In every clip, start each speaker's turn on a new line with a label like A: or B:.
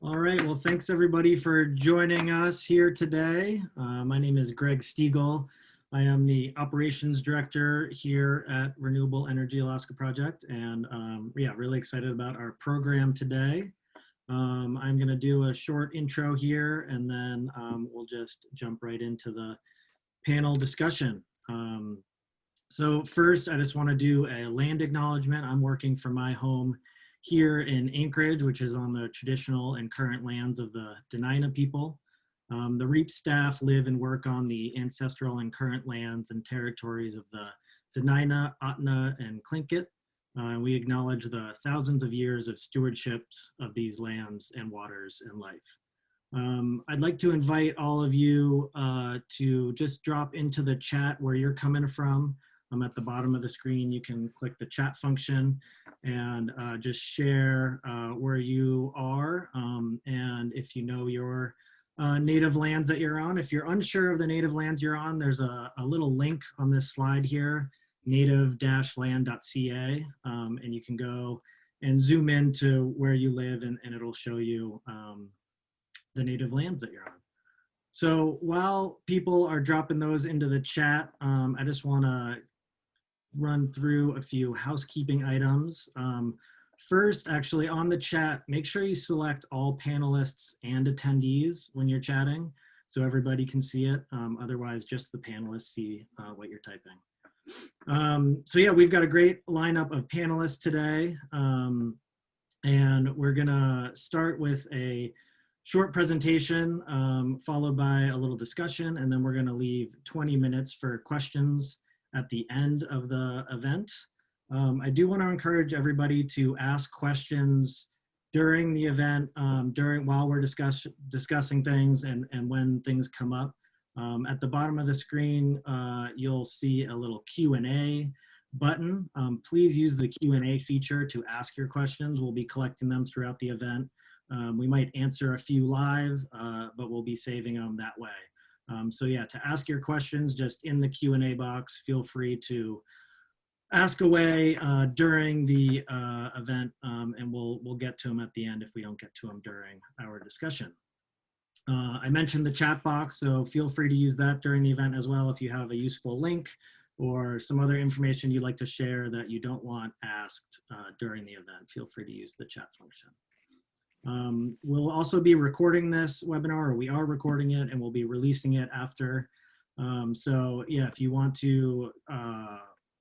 A: All right, well, thanks everybody for joining us here today. My name is Greg Stiegel. I am the Operations Director here at Renewable Energy Alaska Project, and yeah, really excited about our program today. I'm going to do a short intro here, and then we'll just jump right into the panel discussion. So first, I just want to do a land acknowledgement. I'm working from my home here in Anchorage, which is on the traditional and current lands of the Dena'ina people. The REAP staff live and work on the ancestral and current lands and territories of the Dena'ina, Otna, and Tlingit. We acknowledge the thousands of years of stewardship of these lands and waters and life. I'd like to invite all of you to just drop into the chat where you're coming from. At the bottom of the screen, you can click the chat function and just share where you are. And if you know your native lands that you're on, if you're unsure of the native lands you're on, there's a little link on this slide here, native-land.ca, and you can go and zoom into where you live and it'll show you the native lands that you're on. So while people are dropping those into the chat, I just want to run through a few housekeeping items. First, actually on the chat, make sure you select all panelists and attendees when you're chatting so everybody can see it. Otherwise, just the panelists see what you're typing. So yeah, we've got a great lineup of panelists today. And we're gonna start with a short presentation followed by a little discussion, and then we're gonna leave 20 minutes for questions at the end of the event. I do want to encourage everybody to ask questions during the event, while we're discussing things and when things come up. At the bottom of the screen, you'll see a little Q&A button. Please use the Q&A feature to ask your questions. We'll be collecting them throughout the event. We might answer a few live, but we'll be saving them that way. So yeah, to ask your questions just in the Q&A box, feel free to ask away during the event, and we'll get to them at the end if we don't get to them during our discussion. I mentioned the chat box, so feel free to use that during the event as well if you have a useful link or some other information you'd like to share that you don't want asked during the event. Feel free to use the chat function. We'll also be recording this webinar, or we are recording it, and we'll be releasing it after. So yeah, if you want to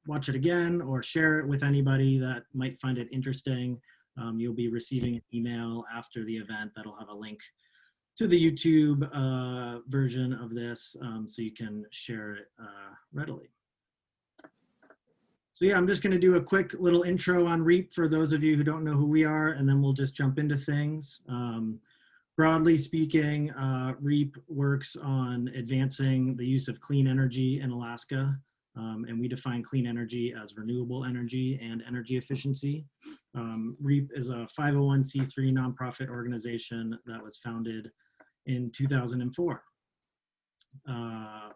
A: watch it again or share it with anybody that might find it interesting, you'll be receiving an email after the event that'll have a link to the YouTube version of this, so you can share it readily. So yeah, I'm just going to do a quick little intro on REAP for those of you who don't know who we are, and then we'll just jump into things. Broadly speaking, REAP works on advancing the use of clean energy in Alaska, and we define clean energy as renewable energy and energy efficiency. REAP is a 501c3 nonprofit organization that was founded in 2004.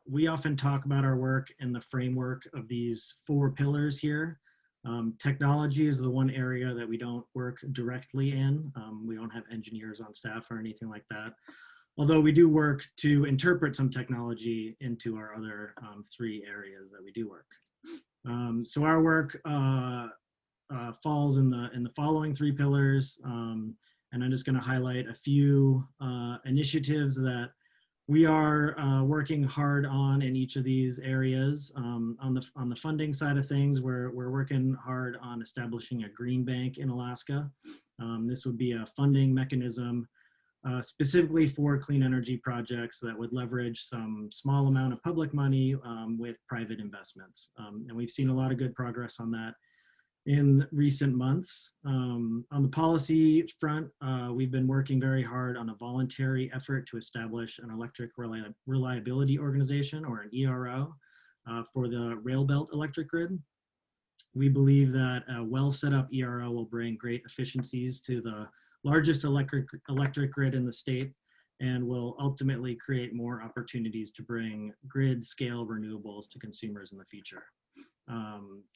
A: We often talk about our work in the framework of these 4 pillars here. Technology is the one area that we don't work directly in. We don't have engineers on staff or anything like that, although we do work to interpret some technology into our other 3 areas that we do work. So our work falls in the following 3 pillars, and I'm just going to highlight a few initiatives that we are working hard on in each of these areas. On the funding side of things, we're working hard on establishing a green bank in Alaska. This would be a funding mechanism specifically for clean energy projects that would leverage some small amount of public money with private investments. And we've seen a lot of good progress on that in recent months. On the policy front, we've been working very hard on a voluntary effort to establish an electric reliability organization, or an ERO, for the rail belt electric grid. We believe that a well set up ERO will bring great efficiencies to the largest electric grid in the state, and will ultimately create more opportunities to bring grid scale renewables to consumers in the future.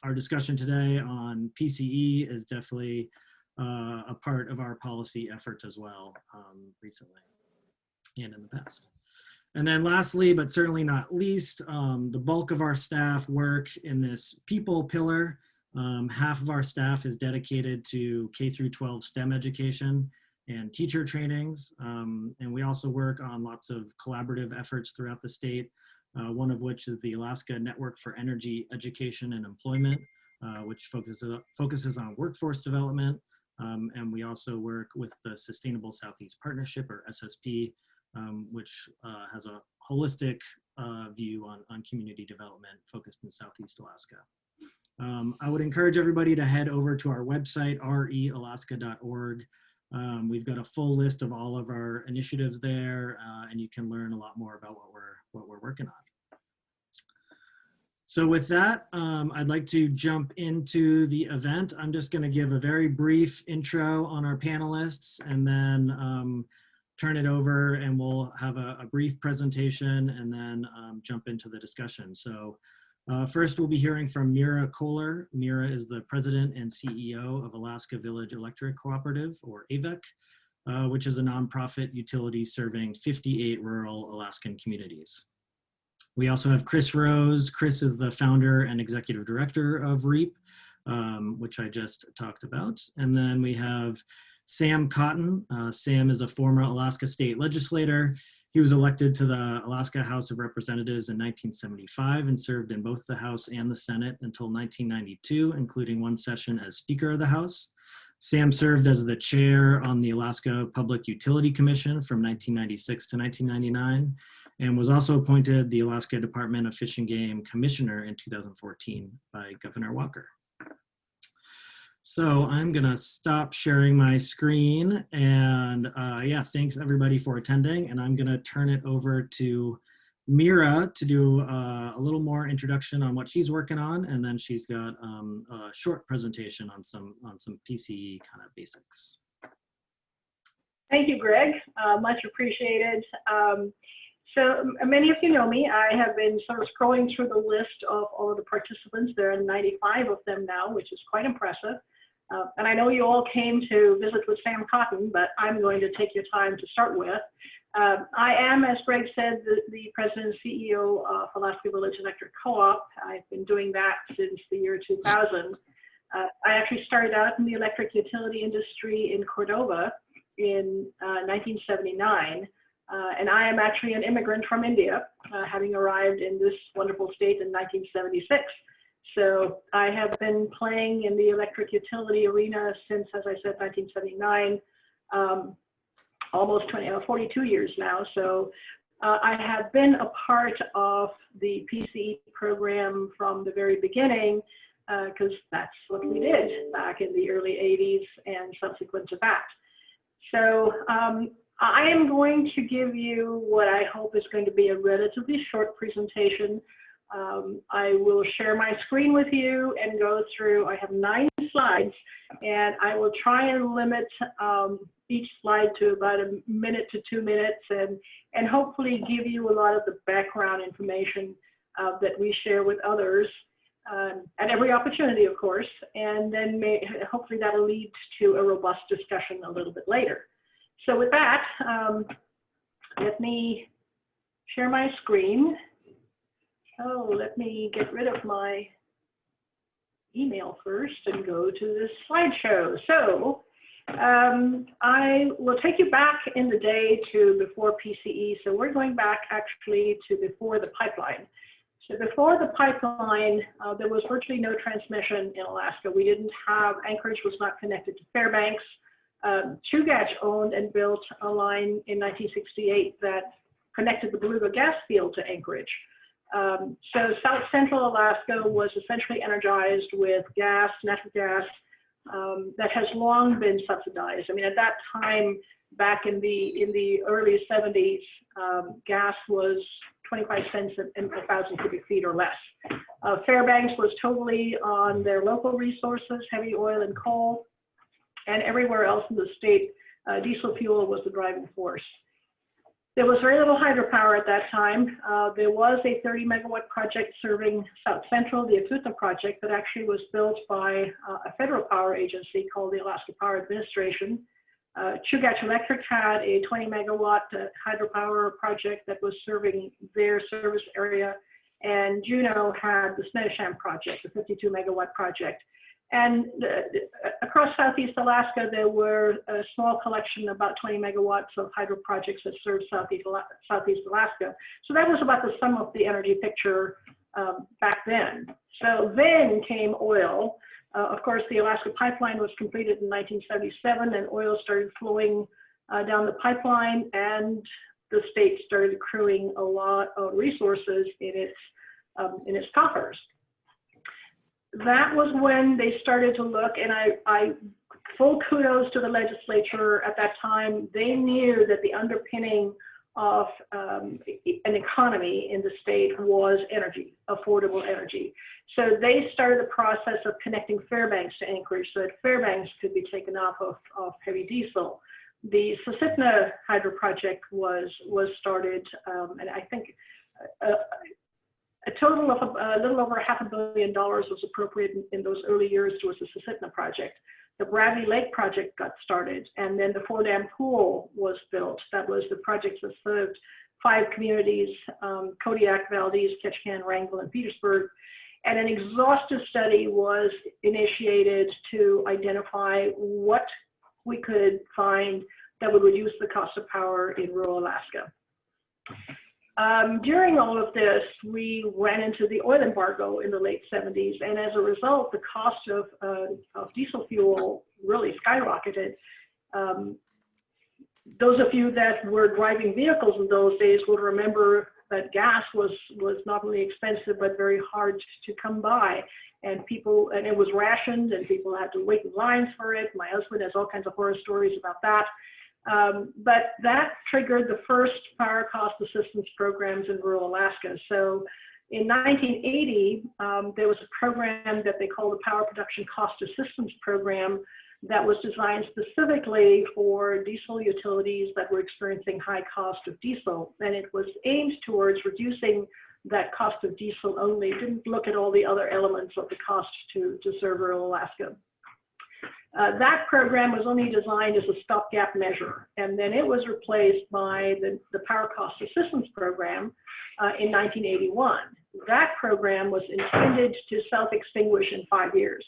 A: Our discussion today on PCE is definitely a part of our policy efforts as well recently and in the past. And then lastly, but certainly not least, the bulk of our staff work in this people pillar. Half of our staff is dedicated to K through 12 STEM education and teacher trainings. And we also work on lots of collaborative efforts throughout the state, one of which is the Alaska Network for Energy Education and Employment, which focuses on workforce development. And we also work with the Sustainable Southeast Partnership, or SSP, which has a holistic view on community development focused in Southeast Alaska. I would encourage everybody to head over to our website, realaska.org. We've got a full list of all of our initiatives there, and you can learn a lot more about what we're working on. So with that, I'd like to jump into the event. I'm just going to give a very brief intro on our panelists, and then turn it over, and we'll have a brief presentation, and then jump into the discussion. So first, we'll be hearing from Meera Kohler. Meera is the President and CEO of Alaska Village Electric Cooperative, or AVEC, which is a nonprofit utility serving 58 rural Alaskan communities. We also have Chris Rose. Chris is the founder and executive director of REAP, which I just talked about. And then we have Sam Cotten. Sam is a former Alaska State Legislator. He was elected to the Alaska House of Representatives in 1975 and served in both the House and the Senate until 1992, including one session as Speaker of the House. Sam served as the chair on the Alaska Public Utility Commission from 1996 to 1999, and was also appointed the Alaska Department of Fish and Game Commissioner in 2014 by Governor Walker. So I'm gonna stop sharing my screen, and yeah, thanks everybody for attending, and I'm gonna turn it over to Meera to do a little more introduction on what she's working on, and then she's got a short presentation on some PCE kind of basics.
B: Thank you, Greg, much appreciated. So many of you know me. I have been sort of scrolling through the list of all of the participants. There are 95 of them now, which is quite impressive. And I know you all came to visit with Sam Cotten, but I'm going to take your time to start with. I am, as Greg said, the President and CEO of Alaska Village Electric Co-op. I've been doing that since the year 2000. I actually started out in the electric utility industry in Cordova in 1979. And I am actually an immigrant from India, having arrived in this wonderful state in 1976. So I have been playing in the electric utility arena since, as I said, 1979, almost 42 years now. So I have been a part of the PCE program from the very beginning, because that's what we did back in the early 80s and subsequent to that. So I am going to give you what I hope is going to be a relatively short presentation. I will share my screen with you and go through, I have 9 slides, and I will try and limit each slide to about 1 minute to 2 minutes, and hopefully give you a lot of the background information that we share with others at every opportunity, of course, and then hopefully that'll lead to a robust discussion a little bit later. So with that, let me share my screen. Oh, let me get rid of my email first and go to this slideshow. So I will take you back in the day to before PCE. So we're going back actually to before the pipeline. So before the pipeline, there was virtually no transmission in Alaska. We didn't have, Anchorage was not connected to Fairbanks. Chugach owned and built a line in 1968 that connected the Beluga gas field to Anchorage. So South Central Alaska was essentially energized with gas, natural gas, that has long been subsidized. I mean, at that time, back in the early 70s, gas was 25 cents in 1,000 cubic feet or less. Fairbanks was totally on their local resources, heavy oil and coal, and everywhere else in the state, diesel fuel was the driving force. There was very little hydropower at that time. There was a 30 megawatt project serving South Central, the Akutna project, that actually was built by a federal power agency called the Alaska Power Administration. Chugach Electric had a 20 megawatt hydropower project that was serving their service area, and Juneau had the Snohomish project, a 52 megawatt project. And across Southeast Alaska, there were a small collection, about 20 megawatts of hydro projects that served Southeast Alaska. So that was about the sum of the energy picture back then. So then came oil. Of course, the Alaska pipeline was completed in 1977, and oil started flowing down the pipeline, and the state started accruing a lot of resources in its coffers. That was when they started to look, and I full kudos to the legislature at that time. They knew that the underpinning of an economy in the state was energy, affordable energy. So they started the process of connecting Fairbanks to Anchorage so that Fairbanks could be taken off of heavy diesel. The Susitna hydro project was started, and I think a total of a little over $500 million was appropriated in those early years towards the Susitna project. The Bradley Lake project got started, and then the Four Dam Pool was built. That was the project that served 5 communities, Kodiak, Valdez, Ketchikan, Wrangell, and Petersburg. And an exhaustive study was initiated to identify what we could find that would reduce the cost of power in rural Alaska. During all of this, we ran into the oil embargo in the late 70s, and as a result, the cost of diesel fuel really skyrocketed. Those of you that were driving vehicles in those days would remember that gas was not only expensive, but very hard to come by, and it was rationed, and people had to wait in lines for it. My husband has all kinds of horror stories about that. But that triggered the first power cost assistance programs in rural Alaska. So in 1980, there was a program that they called the Power Production Cost Assistance Program that was designed specifically for diesel utilities that were experiencing high cost of diesel. And it was aimed towards reducing that cost of diesel only. It didn't look at all the other elements of the cost to serve rural Alaska. That program was only designed as a stopgap measure, and then it was replaced by the Power Cost Assistance Program in 1981. That program was intended to self-extinguish in 5 years.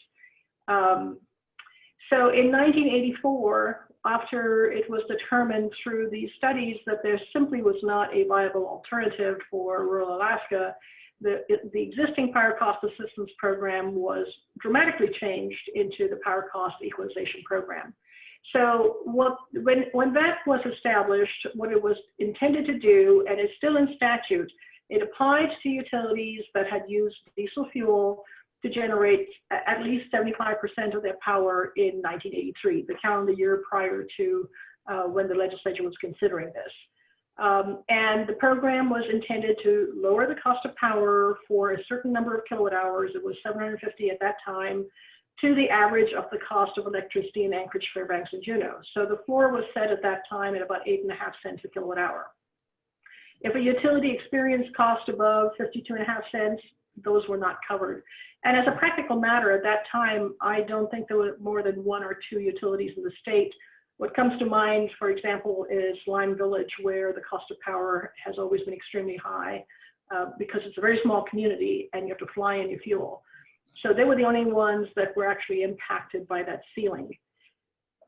B: So in 1984, after it was determined through these studies that there simply was not a viable alternative for rural Alaska, the existing Power Cost Assistance Program was dramatically changed into the Power Cost Equalization Program. So when that was established, what it was intended to do, and it's still in statute, it applied to utilities that had used diesel fuel to generate at least 75% of their power in 1983, the calendar year prior to when the legislature was considering this. And the program was intended to lower the cost of power for a certain number of kilowatt hours. It was 750 at that time, to the average of the cost of electricity in Anchorage, Fairbanks, and Juneau. So the floor was set at that time at about 8.5 cents a kilowatt hour. If a utility experienced cost above 52.5 cents, those were not covered. And as a practical matter, at that time, I don't think there were more than 1 or 2 utilities in the state. What comes to mind, for example, is Lime Village, where the cost of power has always been extremely high because it's a very small community and you have to fly in your fuel. So they were the only ones that were actually impacted by that ceiling.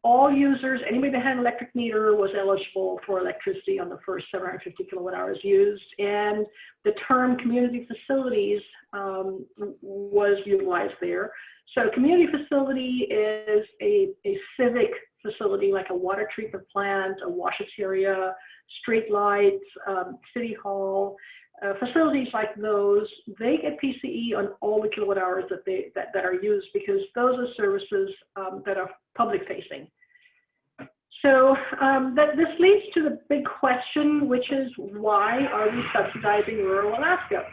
B: All users, anybody that had an electric meter, was eligible for electricity on the first 750 kilowatt hours used, and the term community facilities was utilized there. So community facility is a civic facility like a water treatment plant, a washateria, street lights, city hall. Facilities like those, they get PCE on all the kilowatt hours that are used, because those are services that are public facing. So this leads to the big question, which is, why are we subsidizing rural Alaska?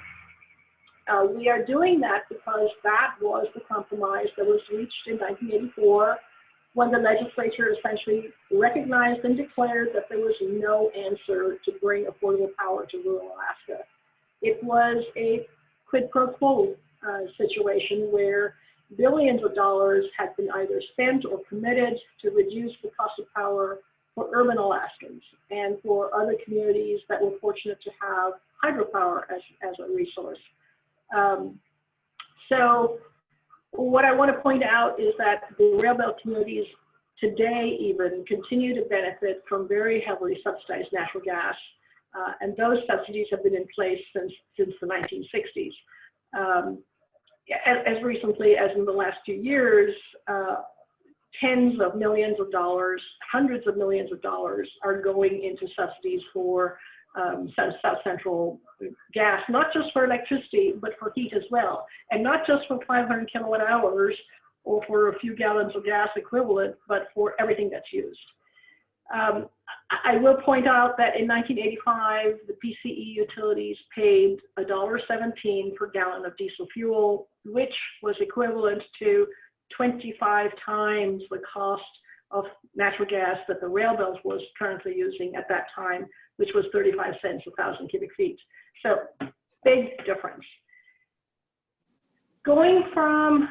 B: We are doing that because that was the compromise that was reached in 1984 when the legislature essentially recognized and declared that there was no answer to bring affordable power to rural Alaska. It was a quid pro quo situation where billions of dollars had been either spent or committed to reduce the cost of power for urban Alaskans and for other communities that were fortunate to have hydropower as a resource. So what I want to point out is that the rail belt communities today even continue to benefit from very heavily subsidized natural gas, and those subsidies have been in place since the 1960s. As recently as in the last few years, tens of millions of dollars, hundreds of millions of dollars are going into subsidies for South Central gas, not just for electricity, but for heat as well. And not just for 500 kilowatt hours or for a few gallons of gas equivalent, but for everything that's used. I will point out that in 1985, the PCE utilities paid $1.17 per gallon of diesel fuel, which was equivalent to 25 times the cost of natural gas that the rail belt was currently using at that time, which was 35 cents a thousand cubic feet. So big difference. Going from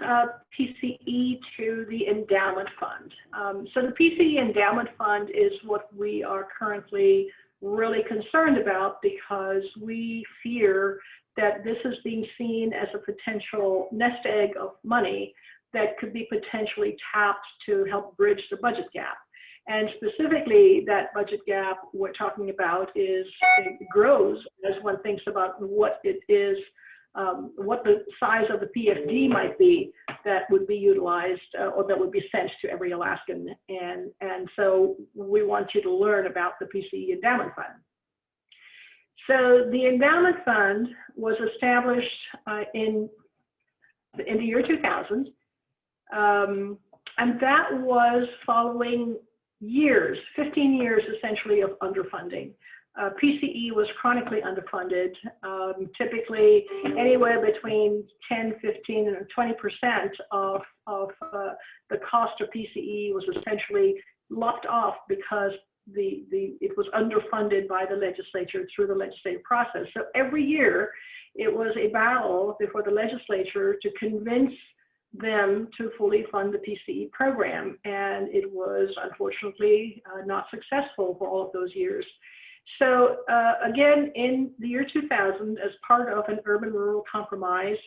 B: PCE to the endowment fund. So the PCE endowment fund is what we are currently really concerned about because we fear that this is being seen as a potential nest egg of money that could be potentially tapped to help bridge the budget gap. And specifically, that budget gap we're talking about it grows as one thinks about what it is, what the size of the PFD might be that would be utilized or that would be sent to every Alaskan. And so we want you to learn about the PCE Endowment Fund. So the Endowment Fund was established in the year 2000. And that was following years, 15 years essentially of underfunding. PCE was chronically underfunded, typically anywhere between 10, 15, and 20% of the cost of PCE was essentially lopped off because it was underfunded by the legislature through the legislative process. So every year it was a battle before the legislature to convince them to fully fund the PCE program, and it was unfortunately not successful for all of those years. So again, in the year 2000, as part of an urban-rural compromise,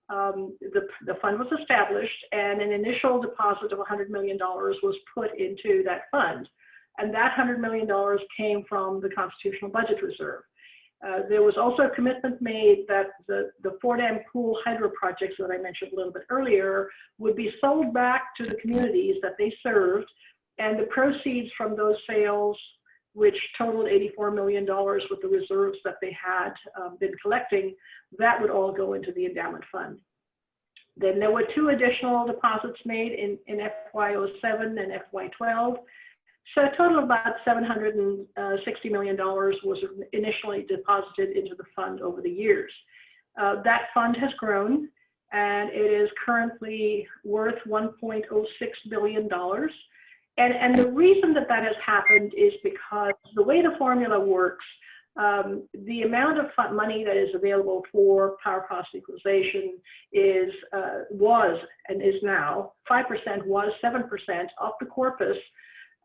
B: the fund was established, and an initial deposit of $100 million was put into that fund, and that $100 million came from the Constitutional Budget Reserve. There was also a commitment made that the Fort Dam Pool hydro projects that I mentioned a little bit earlier would be sold back to the communities that they served, and the proceeds from those sales, which totaled $84 million with the reserves that they had been collecting, that would all go into the endowment fund. Then there were two additional deposits made in FY07 and FY12. So a total of about $760 million was initially deposited into the fund over the years. That fund has grown, and it is currently worth $1.06 billion. And the reason that that has happened is because the way the formula works, the amount of money that is available for power cost equalization was and is now 5%, was 7% of the corpus.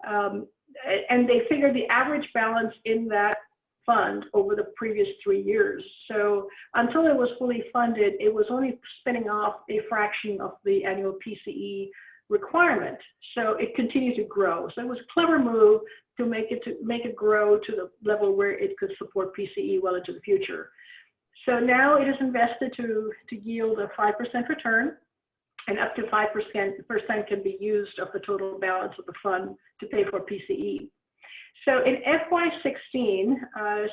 B: And they figured the average balance in that fund over the previous 3 years. So until it was fully funded, it was only spinning off a fraction of the annual PCE requirement. So it continued to grow. So it was a clever move to make it grow to the level where it could support PCE well into the future. So now it is invested to yield a 5% return, and up to 5% can be used of the total balance of the fund to pay for PCE. So in FY16,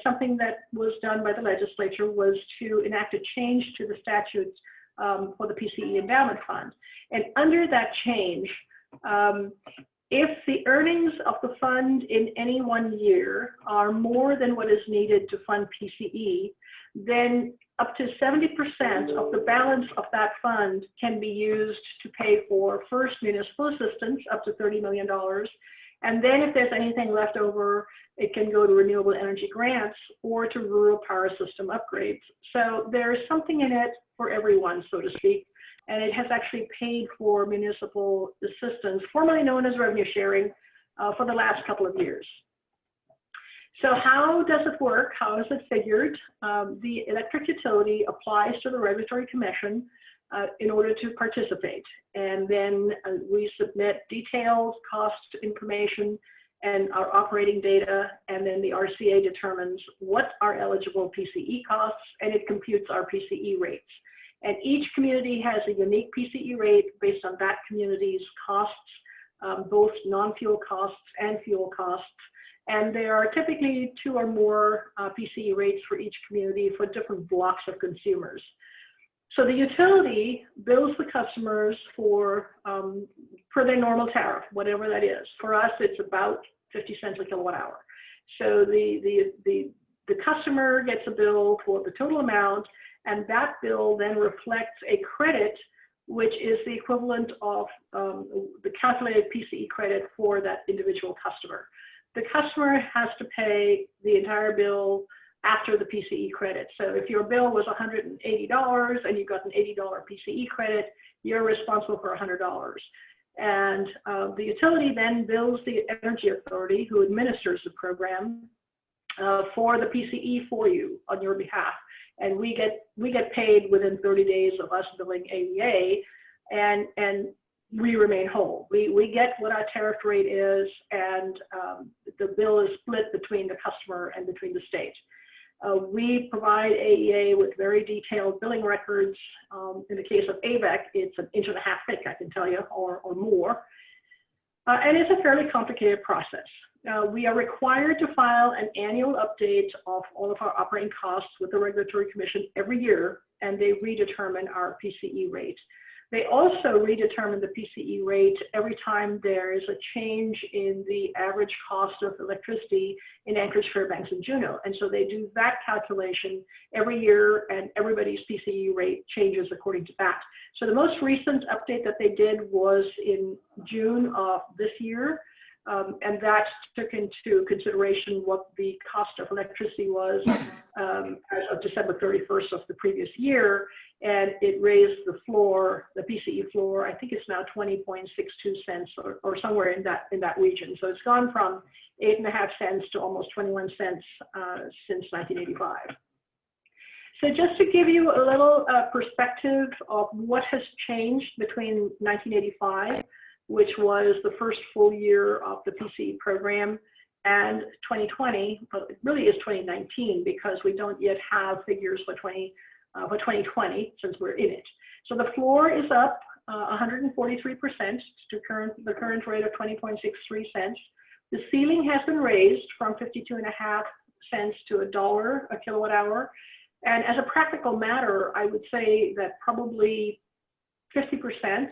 B: something that was done by the legislature was to enact a change to the statutes for the PCE Endowment Fund. And under that change, if the earnings of the fund in any one year are more than what is needed to fund PCE, then up to 70% of the balance of that fund can be used to pay for first municipal assistance up to $30 million. And then if there's anything left over, it can go to renewable energy grants or to rural power system upgrades. So there's something in it for everyone, so to speak. And it has actually paid for municipal assistance, formerly known as revenue sharing, for the last couple of years. So how does it work? How is it figured? The electric utility applies to the Regulatory Commission in order to participate. And then we submit detailed cost information and our operating data, and then the RCA determines what are eligible PCE costs, and it computes our PCE rates. And each community has a unique PCE rate based on that community's costs, both non-fuel costs and fuel costs. And there are typically 2 or more PCE rates for each community for different blocks of consumers. So the utility bills the customers for their normal tariff, whatever that is. For us, it's about 50 cents a kilowatt hour. So the customer gets a bill for the total amount, and that bill then reflects a credit, which is the equivalent of the calculated PCE credit for that individual customer. The customer has to pay the entire bill after the PCE credit. So if your bill was $180 and you got an $80 PCE credit, you're responsible for $100. And the utility then bills the Energy Authority, who administers the program, for the PCE for you on your behalf. And we get paid within 30 days of us billing AEA, and we remain whole. We get what our tariff rate is, and the bill is split between the customer and between the state. We provide AEA with very detailed billing records. In the case of AVEC, it's 1.5 inches thick, I can tell you, or more. And it's a fairly complicated process. We are required to file an annual update of all of our operating costs with the Regulatory Commission every year, and they redetermine our PCE rate. They also redetermine the PCE rate every time there is a change in the average cost of electricity in Anchorage, Fairbanks, and Juneau. And so they do that calculation every year, and everybody's PCE rate changes according to that. So the most recent update that they did was in June of this year. And that took into consideration what the cost of electricity was as of December 31st of the previous year, and it raised the floor, the PCE floor. I think it's now 20.62 cents or somewhere in that region. So it's gone from 8.5 cents to almost 21 cents since 1985. So just to give you a little perspective of what has changed between 1985, which was the first full year of the PCE program, and 2020, but it really is 2019 because we don't yet have figures for 2020 since we're in it. So the floor is up 143% to the current rate of 20.63 cents. The ceiling has been raised from 52.5 cents to $1 a kilowatt hour. And as a practical matter, I would say that probably 50%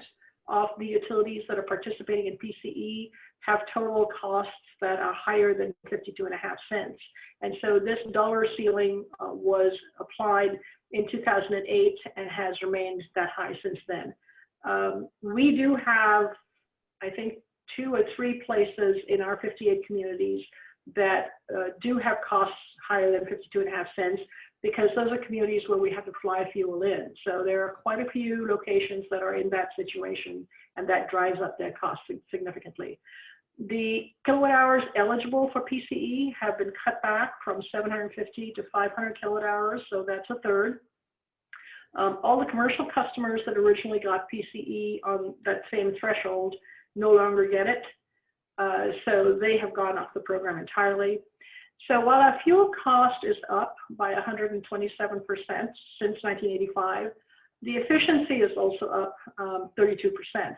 B: of the utilities that are participating in PCE have total costs that are higher than 52.5 cents. And so this dollar ceiling was applied in 2008 and has remained that high since then. We do have, I think, 2 or 3 places in our 58 communities that do have costs higher than 52.5 cents, because those are communities where we have to fly fuel in. So there are quite a few locations that are in that situation, and that drives up their costs significantly. The kilowatt hours eligible for PCE have been cut back from 750 to 500 kilowatt hours, so that's a third. All the commercial customers that originally got PCE on that same threshold no longer get it, so they have gone off the program entirely. So while our fuel cost is up by 127% since 1985, the efficiency is also up 32%.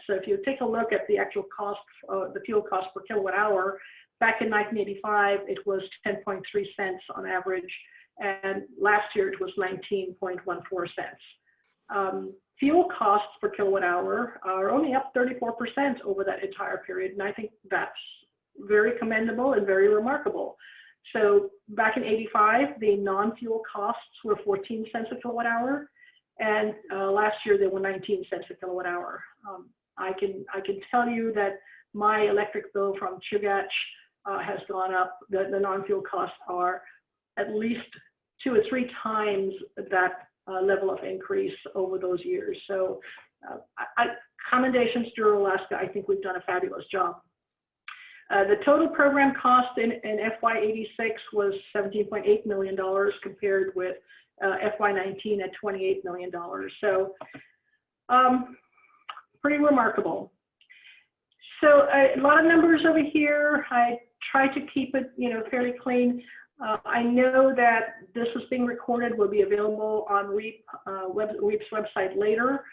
B: So if you take a look at the actual cost, the fuel cost per kilowatt hour, back in 1985, it was 10.3 cents on average, and last year it was 19.14 cents. Fuel costs per kilowatt hour are only up 34% over that entire period, and I think that's very commendable and very remarkable. So back in '85, the non-fuel costs were 14 cents a kilowatt hour, and last year they were 19 cents a kilowatt hour. I can tell you that my electric bill from Chugach has gone up. The non-fuel costs are at least 2 or 3 times that level of increase over those years. So commendations to rural Alaska. I think we've done a fabulous job. The total program cost in FY86 was $17.8 million compared with FY19 at $28 million. So pretty remarkable. So a lot of numbers over here. I try to keep it, fairly clean. I know that this is being recorded, will be available on REAP's website later,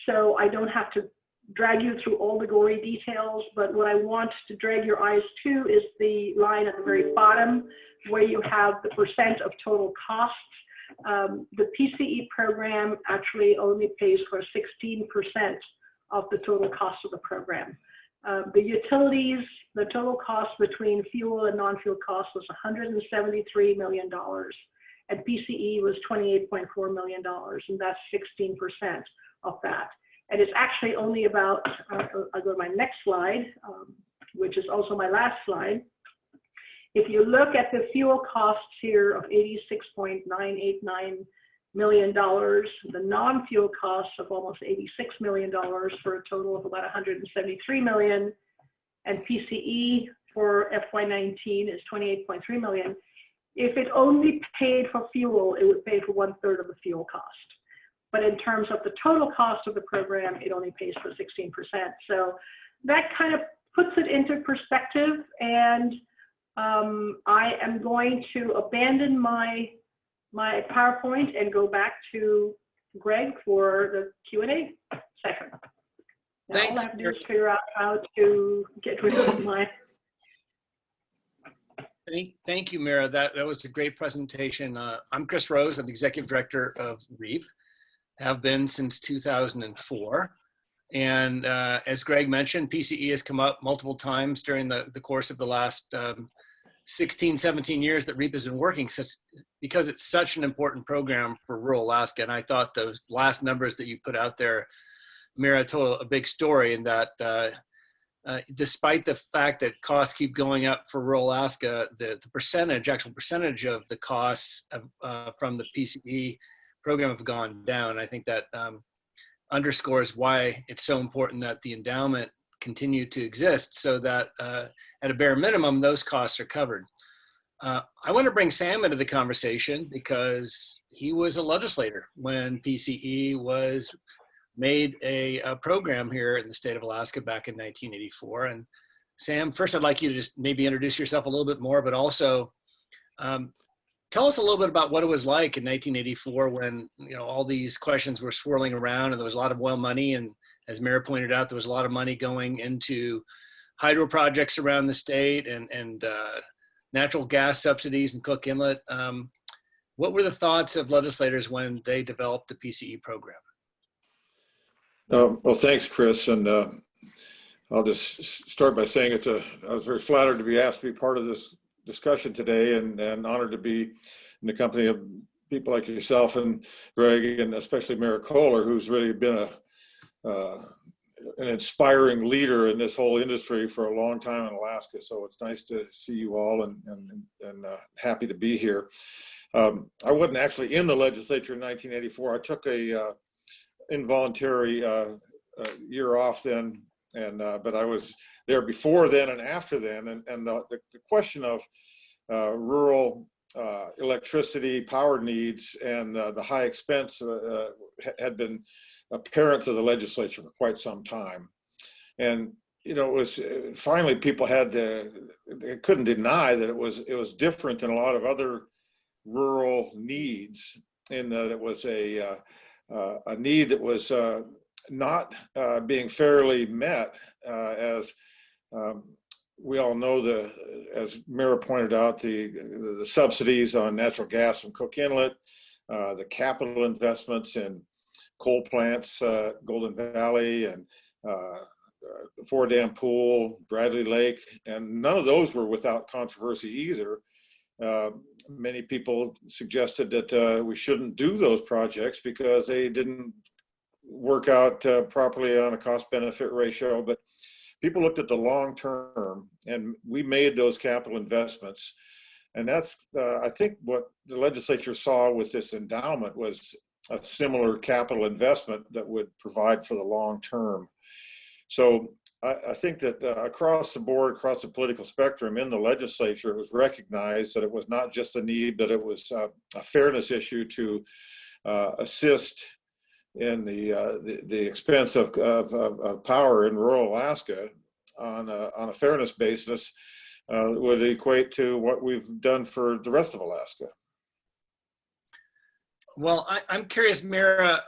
B: so I don't have to drag you through all the gory details, but what I want to drag your eyes to is the line at the very bottom where you have the percent of total costs. The PCE program actually only pays for 16% of the total cost of the program. The utilities, the total cost between fuel and non-fuel costs was $173 million, and PCE was $28.4 million, and that's 16% of that. And it's actually only about, I'll go to my next slide, which is also my last slide. If you look at the fuel costs here of $86.989 million, the non-fuel costs of almost $86 million for a total of about $173 million, and PCE for FY19 is $28.3 million. If it only paid for fuel, it would pay for 1/3 of the fuel cost. But in terms of the total cost of the program, it only pays for 16%. So that kind of puts it into perspective, and I am going to abandon my PowerPoint and go back to Greg for the Q&A session. Now, all I have to do is figure out how to get rid of my...
C: Thank you, Meera. That was a great presentation. I'm Chris Rose. I'm the Executive Director of REAP, have been since 2004. And as Greg mentioned, PCE has come up multiple times during the course of the last 16, 17 years that REAP has been working, because it's such an important program for rural Alaska. And I thought those last numbers that you put out there, Meera, told a big story in that despite the fact that costs keep going up for rural Alaska, the actual percentage of the costs from the PCE program have gone down. I think that underscores why it's so important that the endowment continue to exist, so that at a bare minimum, those costs are covered. I want to bring Sam into the conversation because he was a legislator when PCE was made a program here in the state of Alaska back in 1984. And Sam, first I'd like you to just maybe introduce yourself a little bit more, but also tell us a little bit about what it was like in 1984 when all these questions were swirling around and there was a lot of oil money, and as Meera pointed out, there was a lot of money going into hydro projects around the state and natural gas subsidies in Cook Inlet. What were the thoughts of legislators when they developed the PCE program?
D: Well, thanks, Chris. And I'll just start by saying I was very flattered to be asked to be part of this discussion today, and honored to be in the company of people like yourself and Greg, and especially Meera Kohler, who's really been an inspiring leader in this whole industry for a long time in Alaska. So it's nice to see you all, and happy to be here. I wasn't actually in the legislature in 1984. I took a involuntary year off then, but I was there before then and after then, and the question of rural electricity power needs and the high expense had been apparent to the legislature for quite some time. And it was finally people they couldn't deny that it was different than a lot of other rural needs, in that it was a need that was not being fairly met, as we all know, as Meera pointed out, the subsidies on natural gas from Cook Inlet, the capital investments in coal plants, Golden Valley and Four Dam Pool, Bradley Lake, and none of those were without controversy either. Many people suggested that we shouldn't do those projects because they didn't work out properly on a cost-benefit ratio. But people looked at the long term, and we made those capital investments. And that's, I think, what the legislature saw with this endowment was a similar capital investment that would provide for the long term. So I think that across the board, across the political spectrum in the legislature, it was recognized that it was not just a need, but it was a fairness issue to assist in the expense of power in rural Alaska on a fairness basis would equate to what we've done for the rest of Alaska.
C: Well, I'm curious, Meera,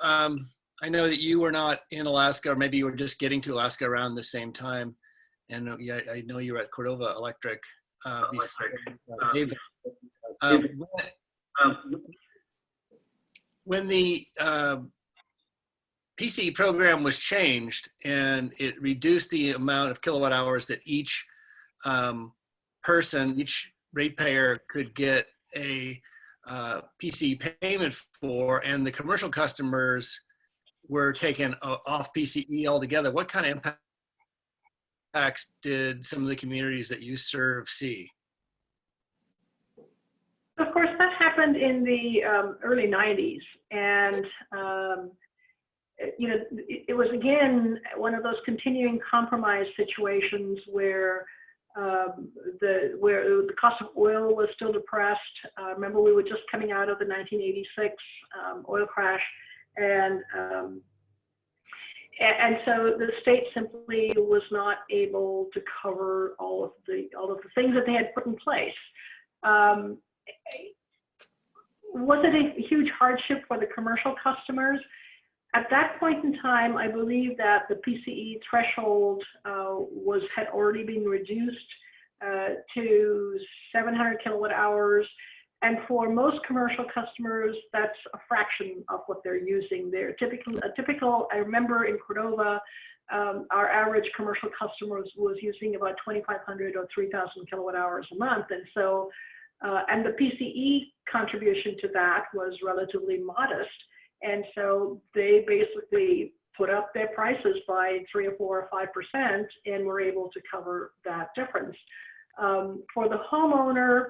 C: I know that you were not in Alaska, or maybe you were just getting to Alaska around the same time. And I know you were at Cordova Electric before AVEC. When the PCE program was changed and it reduced the amount of kilowatt hours that each person, each ratepayer could get a PCE payment for, and the commercial customers were taken off PCE altogether, what kind of impacts did some of the communities that you serve see?
B: Of course, that happened in the early 90s. And, you know, it was, again, one of those continuing compromise situations where the cost of oil was still depressed. Remember, we were just coming out of the 1986 oil crash. And so the state simply was not able to cover all of the things that they had put in place. Was it a huge hardship for the commercial customers? At that point in time, I believe that the PCE threshold had already been reduced to 700 kilowatt hours. And for most commercial customers, that's a fraction of what they're using. They're typical, I remember in Cordova, our average commercial customer was using about 2,500 or 3,000 kilowatt hours a month. And so, and the PCE contribution to that was relatively modest. And so they basically put up their prices by 3 or 4 or 5% and were able to cover that difference. For the homeowner,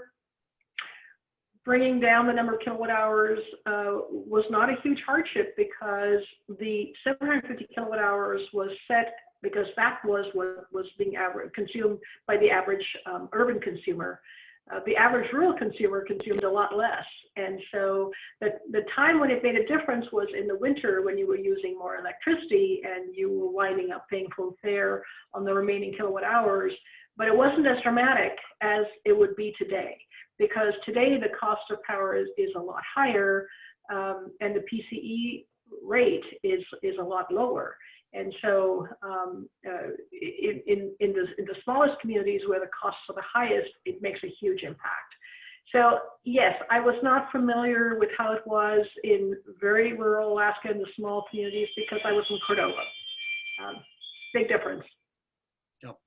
B: bringing down the number of kilowatt hours was not a huge hardship because the 750 kilowatt hours was set because that was what was being consumed by the average urban consumer. The average rural consumer consumed a lot less. And so the time when it made a difference was in the winter when you were using more electricity and you were winding up paying full fare on the remaining kilowatt hours. But it wasn't as dramatic as it would be today, because today the cost of power is a lot higher, and the PCE rate is a lot lower. And so in the smallest communities where the costs are the highest, it makes a huge impact. So yes, I was not familiar with how it was in very rural Alaska in the small communities because I was in Cordova. Big difference.
C: Yep.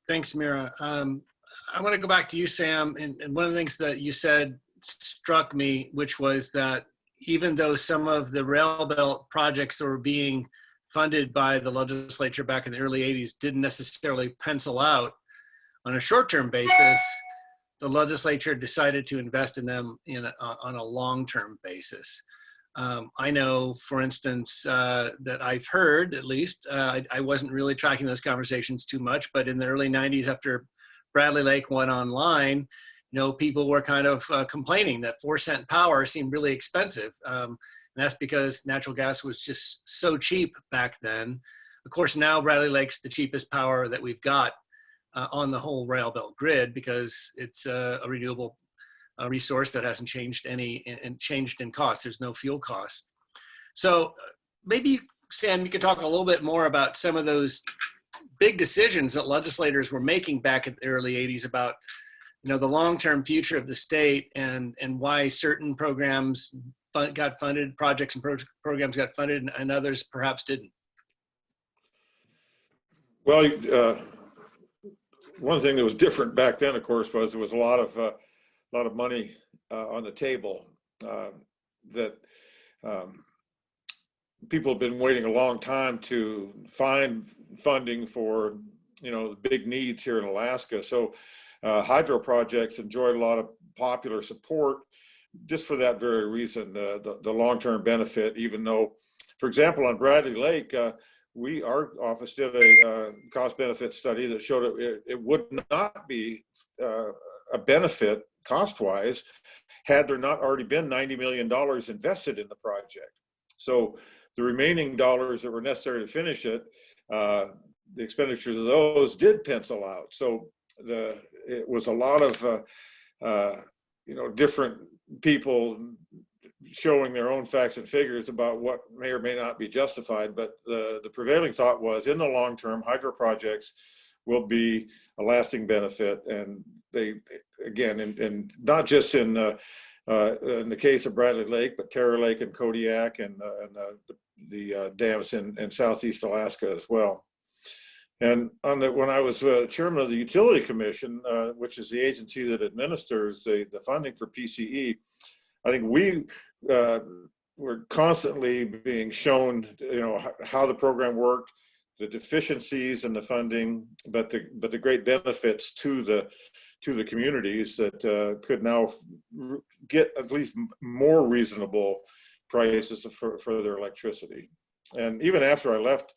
C: Thanks, Meera. I want to go back to you, Sam. And one of the things that you said struck me, which was that even though some of the rail belt projects that were being funded by the legislature back in the early 80s didn't necessarily pencil out on a short-term basis, the legislature decided to invest in them on a long-term basis. I know, for instance, that I've heard, at least, I wasn't really tracking those conversations too much, but in the early 90s after Bradley Lake went online, people were kind of complaining that 4-cent power seemed really expensive. And that's because natural gas was just so cheap back then. Of course, now Bradley Lake's the cheapest power that we've got on the whole rail belt grid because it's a renewable resource that hasn't changed changed in cost. There's no fuel cost. So maybe, Sam, you could talk a little bit more about some of those big decisions that legislators were making back in the early 80s about the long-term future of the state and why certain programs got funded, projects and programs got funded, and others perhaps didn't.
D: Well, one thing that was different back then, of course, was there was a lot of money on the table that people have been waiting a long time to find funding for, the big needs here in Alaska. So hydro projects enjoyed a lot of popular support just for that very reason, the long-term benefit, even though, for example, on Bradley Lake, our office did a cost-benefit study that showed it would not be a benefit cost-wise had there not already been $90 million invested in the project. So the remaining dollars that were necessary to finish it, the expenditures of those did pencil out. So it was a lot of different people showing their own facts and figures about what may or may not be justified, but the prevailing thought was, in the long term, hydro projects will be a lasting benefit. And they, again, and not just in the case of Bradley Lake, but Terror Lake and Kodiak and the dams in Southeast Alaska as well. And when I was chairman of the Utility Commission, which is the agency that administers the funding for PCE, I think we were constantly being shown, how the program worked, the deficiencies in the funding, but the great benefits to the communities that could now get at least more reasonable prices for their electricity. And even after I left,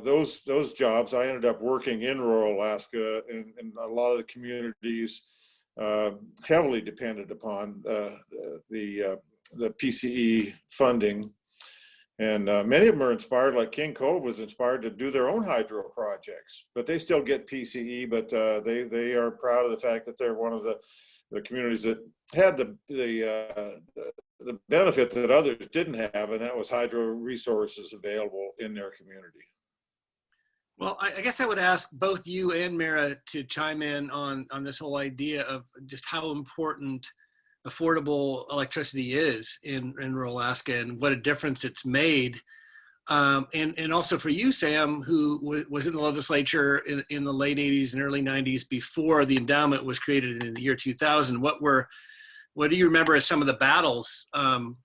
D: those jobs, I ended up working in rural Alaska, and a lot of the communities heavily depended upon the PCE funding. And many of them are inspired, like King Cove was inspired to do their own hydro projects, but they still get PCE, but they are proud of the fact that they're one of the communities that had the benefit that others didn't have, and that was hydro resources available in their community.
C: Well, I guess I would ask both you and Meera to chime in on this whole idea of just how important affordable electricity is in rural Alaska and what a difference it's made. And also for you, Sam, who was in the legislature in the late 80s and early 90s before the endowment was created in the year 2000, what do you remember as some of the battles on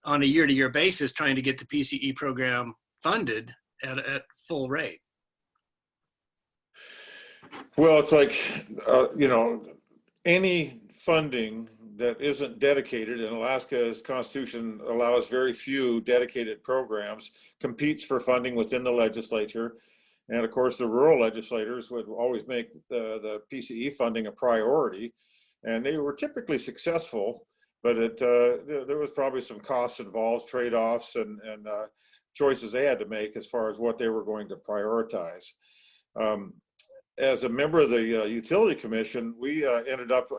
C: a year-to-year basis trying to get the PCE program funded at full rate?
D: Well, it's like, any funding that isn't dedicated, and Alaska's constitution allows very few dedicated programs, competes for funding within the legislature. And of course, the rural legislators would always make the PCE funding a priority. And they were typically successful, but there was probably some costs involved, trade-offs and choices they had to make as far as what they were going to prioritize. As a member of the Utility Commission, we ended up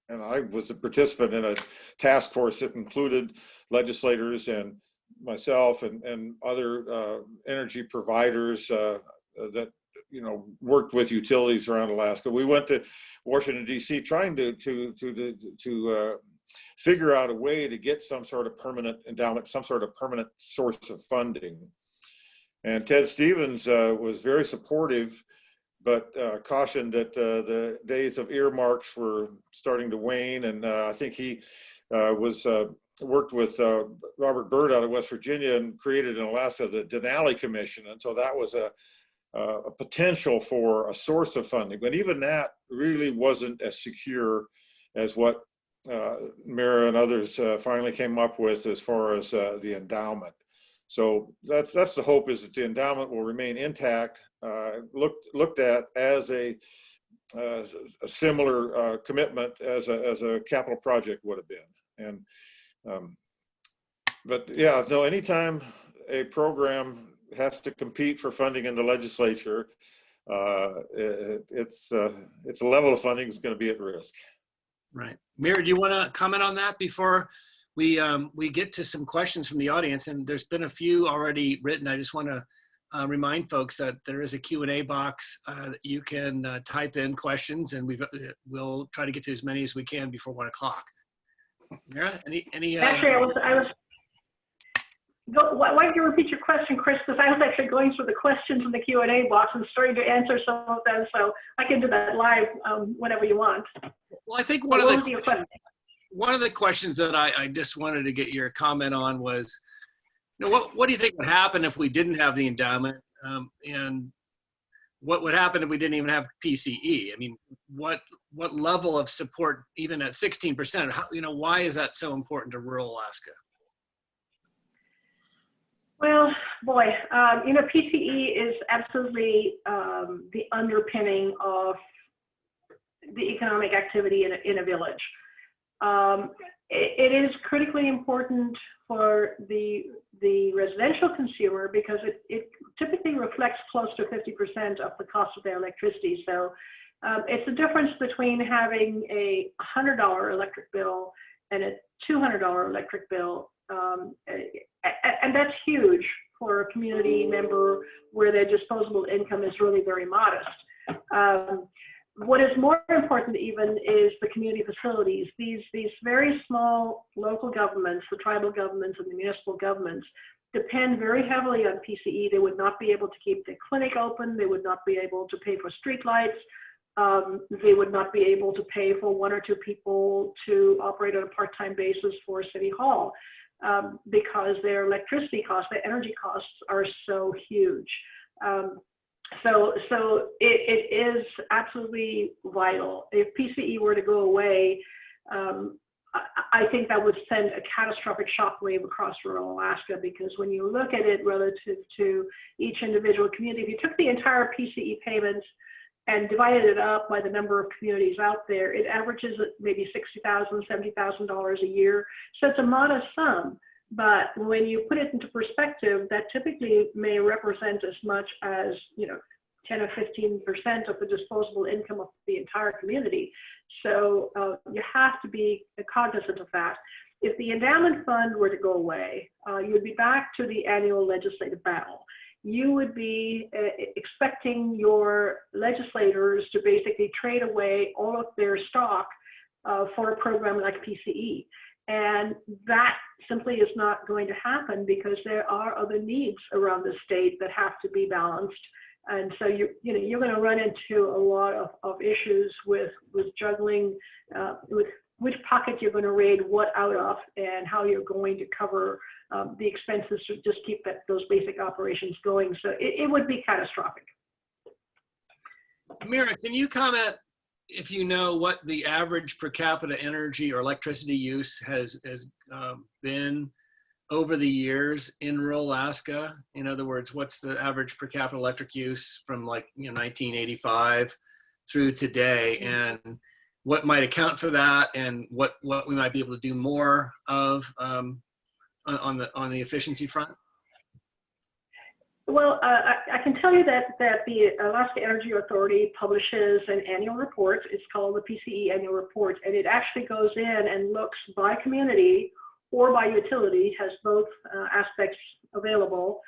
D: and I was a participant in a task force that included legislators and myself and other energy providers that worked with utilities around Alaska. We went to Washington, D.C. trying to figure out a way to get some sort of permanent endowment, some sort of permanent source of funding. And Ted Stevens was very supportive, but cautioned that the days of earmarks were starting to wane. And I think he worked with Robert Byrd out of West Virginia and created in Alaska the Denali Commission. And so that was a potential for a source of funding. But even that really wasn't as secure as what Meera and others finally came up with as far as the endowment. So that's the hope, is that the endowment will remain intact, looked at as a similar commitment as a capital project would have been. And but yeah, no, anytime a program has to compete for funding in the legislature, its level of funding is going to be at risk. Right.
C: Meera, do you want to comment on that before we get to some questions from the audience? And there's been a few already written. I just want to remind folks that there is a Q&A box that you can type in questions, and we'll try to get to as many as we can before 1 o'clock. Meera, any?
B: Actually, I was Why don't you repeat your question, Chris? Because I was actually going through the questions in the Q&A box and starting to answer some of them, so I can do that live whenever you want.
C: Well, I think
B: What was your question?
C: one of the questions that I just wanted to get your comment on was, you know, what do you think would happen if we didn't have the endowment, and what would happen if we didn't even have PCE? I mean, what level of support, even at 16%, how, you know, why is that so important to rural Alaska?
B: Well, boy, you know, PCE is absolutely the underpinning of the economic activity in a village. It is critically important for the residential consumer because it typically reflects close to 50% of the cost of their electricity. So it's the difference between having a $100 electric bill and a $200 electric bill. And that's huge for a community member where their disposable income is really very modest. What is more important even is the community facilities. These very small local governments, the tribal governments and the municipal governments, depend very heavily on PCE. They would not be able to keep their clinic open. They would not be able to pay for streetlights. They would not be able to pay for 1 or 2 people to operate on a part-time basis for City Hall because their electricity costs, their energy costs are so huge. So it is absolutely vital. If PCE were to go away, I think that would send a catastrophic shockwave across rural Alaska, because when you look at it relative to each individual community, if you took the entire PCE payments and divided it up by the number of communities out there, it averages at maybe $60,000, $70,000 a year. So it's a modest sum. But when you put it into perspective, that typically may represent as much as, you know, 10 or 15% of the disposable income of the entire community. So you have to be cognizant of that. If the endowment fund were to go away, you would be back to the annual legislative battle. You would be expecting your legislators to basically trade away all of their stock for a program like PCE. And that simply is not going to happen because there are other needs around the state that have to be balanced. And so you're going to run into a lot of issues with juggling with which pocket you're going to raid what out of and how you're going to cover the expenses to just keep those basic operations going. So it would be catastrophic.
C: Meera, can you comment if you know what the average per capita energy or electricity use has been over the years in rural Alaska? In other words, what's the average per capita electric use from, like, 1985 through today, and what might account for that, and what we might be able to do more of on the efficiency front?
B: Well, I can tell you that the Alaska Energy Authority publishes an annual report. It's called the PCE Annual Report, and it actually goes in and looks by community or by utility, has both aspects available,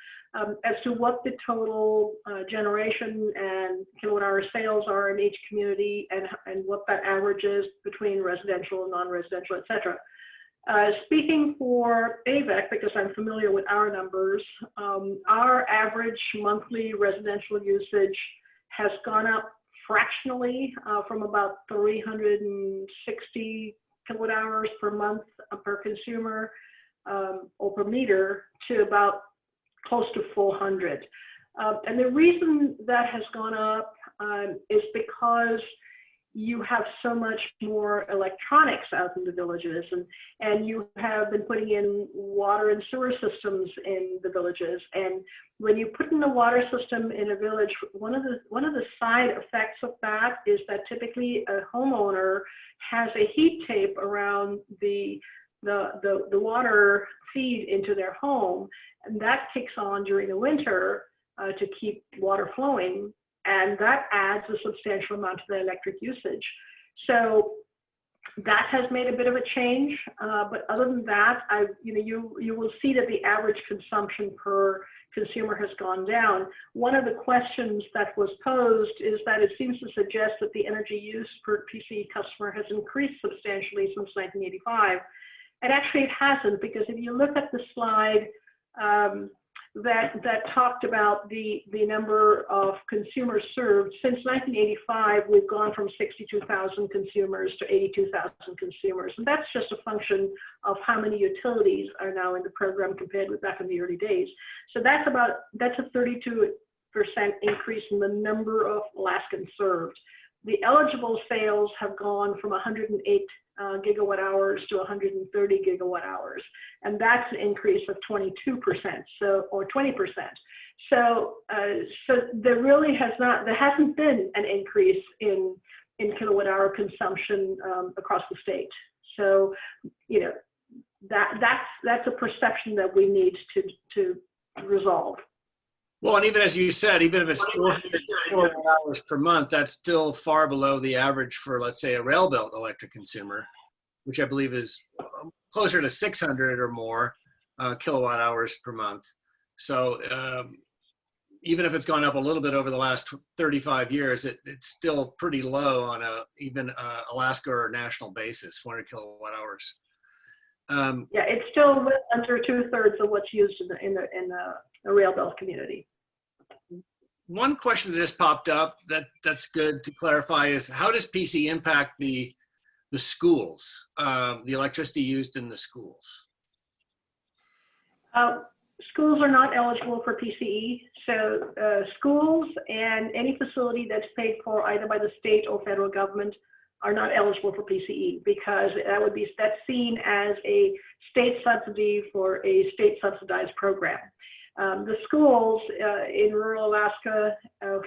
B: as to what the total generation and kilowatt-hour sales are in each community, and what that average is between residential and non-residential, et cetera. Speaking for AVEC, because I'm familiar with our numbers, our average monthly residential usage has gone up fractionally from about 360 kilowatt hours per month per consumer or per meter to about close to 400. And the reason that has gone up is because you have so much more electronics out in the villages, and you have been putting in water and sewer systems in the villages. And when you put in a water system in a village, one of the side effects of that is that typically a homeowner has a heat tape around the water feed into their home, and that kicks on during the winter to keep water flowing. And that adds a substantial amount to the electric usage. So that has made a bit of a change. But other than that, you will see that the average consumption per consumer has gone down. One of the questions that was posed is that it seems to suggest that the energy use per PCE customer has increased substantially since 1985. And actually it hasn't, because if you look at the slide that talked about the number of consumers served. Since 1985, we've gone from 62,000 consumers to 82,000 consumers. And that's just a function of how many utilities are now in the program compared with back in the early days. So that's a 32% increase in the number of Alaskans served. The eligible sales have gone from 108 gigawatt hours to 130 gigawatt hours, and that's an increase of 22%, or 20%. So there really hasn't been an increase in kilowatt hour consumption across the state. So that's a perception that we need to resolve.
C: Well, and even as you said, even if it's 400 kilowatt hours per month, that's still far below the average for, let's say, a rail-built electric consumer, which I believe is closer to 600 or more kilowatt hours per month. So even if it's gone up a little bit over the last 35 years, it's still pretty low on even Alaska or national basis, 400 kilowatt hours.
B: Yeah, it's still under 2/3 of what's used in the rail belt community.
C: One question that just popped up that's good to clarify is, how does PCE impact the schools, the electricity used in the schools?
B: Schools are not eligible for PCE. So schools and any facility that's paid for either by the state or federal government are not eligible for PCE, because that's seen as a state subsidy for a state subsidized program. The schools in rural Alaska,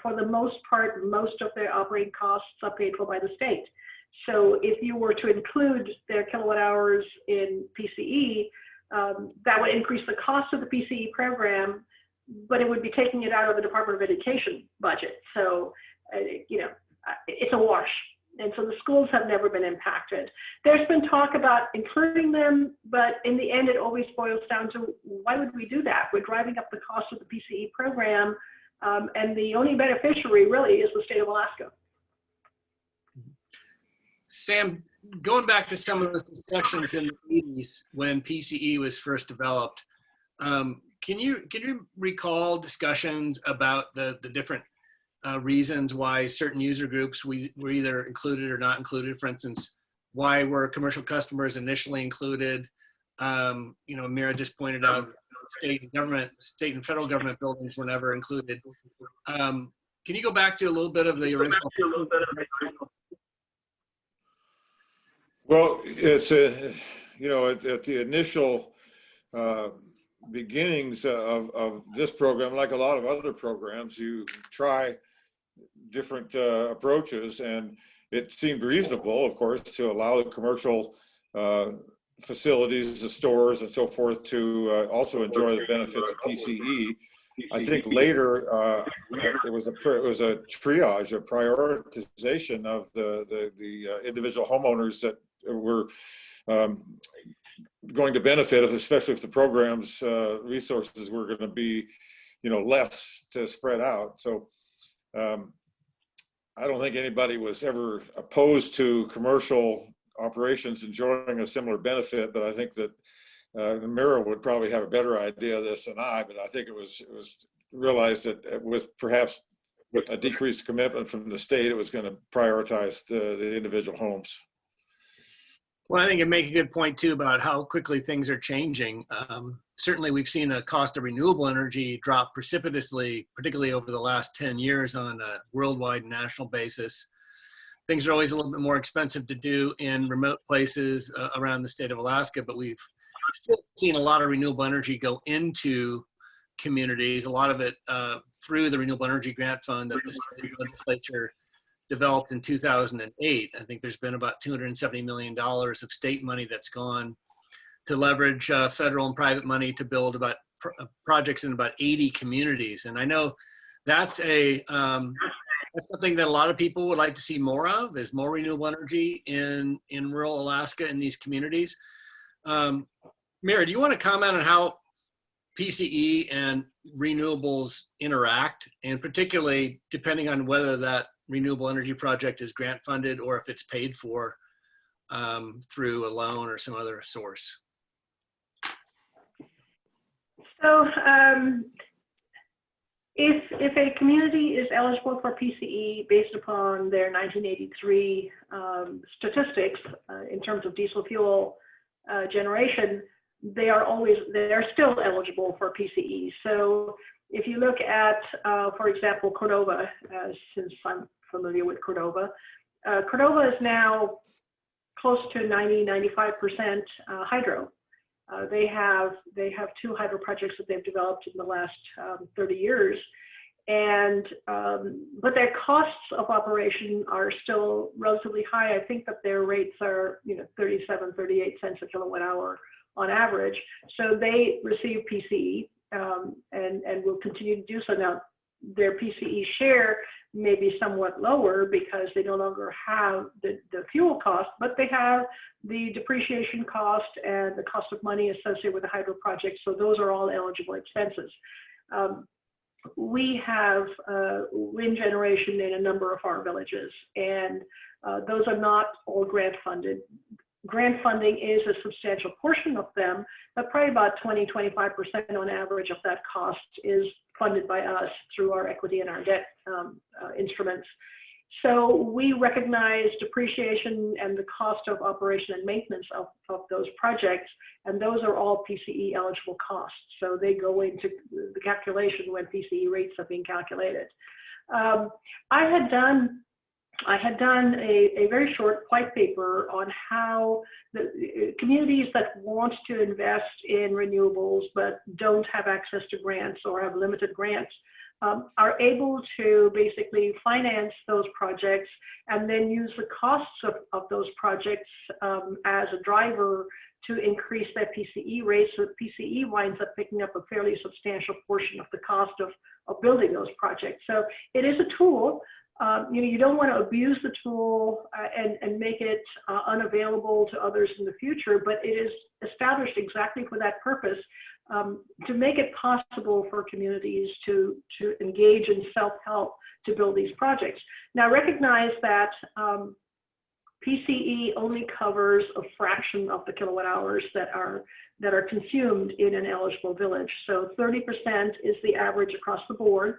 B: for the most part, most of their operating costs are paid for by the state. So if you were to include their kilowatt hours in PCE, that would increase the cost of the PCE program, but it would be taking it out of the Department of Education budget. So, it's a wash. And so the schools have never been impacted. There's been talk about including them, but in the end, it always boils down to, why would we do that? We're driving up the cost of the PCE program, and the only beneficiary really is the state of Alaska.
C: Sam, going back to some of those discussions in the 80s when PCE was first developed, can you recall discussions about the different reasons why certain user groups were either included or not included? For instance, why were commercial customers initially included? Meera just pointed out state and federal government buildings were never included. Can you go back to a little bit of the original?
D: Well, it's at the initial beginnings of this program, like a lot of other programs, you try different approaches, and it seemed reasonable, of course, to allow the commercial facilities, the stores and so forth, to also enjoy the benefits of PCE. I think later it was a triage, a prioritization of the individual homeowners that were going to benefit, especially if the program's resources were going to be, less to spread out. So I don't think anybody was ever opposed to commercial operations enjoying a similar benefit, but I think that Meera would probably have a better idea of this than I, but I think it was realized that with perhaps a decreased commitment from the state, it was going to prioritize the individual homes.
C: Well, I think you make a good point too about how quickly things are changing. Certainly, we've seen the cost of renewable energy drop precipitously, particularly over the last 10 years on a worldwide and national basis. Things are always a little bit more expensive to do in remote places around the state of Alaska, but we've still seen a lot of renewable energy go into communities, a lot of it through the Renewable Energy Grant Fund that the state legislature developed in 2008. I think there's been about $270 million of state money that's gone to leverage federal and private money to build about projects in about 80 communities. And I know that's that's something that a lot of people would like to see more of, is more renewable energy in rural Alaska in these communities. Meera, do you want to comment on how PCE and renewables interact, and particularly depending on whether that renewable energy project is grant funded or if it's paid for through a loan or some other source?
B: So if a community is eligible for PCE based upon their 1983 statistics in terms of diesel fuel generation, they are still eligible for PCE. So if you look at, for example, Cordova, since I'm familiar with Cordova, Cordova is now close to 90–95% hydro. They have 2 hydro projects that they've developed in the last 30 years, and but their costs of operation are still relatively high. I think that their rates are 37–38 cents a kilowatt hour on average. So they receive PCE and will continue to do so. Now, their PCE share may be somewhat lower because they no longer have the fuel cost, but they have the depreciation cost and the cost of money associated with the hydro project. So those are all eligible expenses. We have wind generation in a number of our villages, and those are not all grant funded. Grant funding is a substantial portion of them, but probably about 20–25% on average of that cost is funded by us through our equity and our debt instruments. So we recognize depreciation and the cost of operation and maintenance of those projects, and those are all PCE eligible costs. So they go into the calculation when PCE rates are being calculated. I had done a very short white paper on how the communities that want to invest in renewables but don't have access to grants or have limited grants are able to basically finance those projects and then use the costs of those projects as a driver to increase their PCE rates. So the PCE winds up picking up a fairly substantial portion of the cost of building those projects. So it is a tool. You don't want to abuse the tool and make it unavailable to others in the future, but it is established exactly for that purpose, to make it possible for communities to engage in self-help to build these projects. Now, recognize that PCE only covers a fraction of the kilowatt hours that are consumed in an eligible village. So 30% is the average across the board.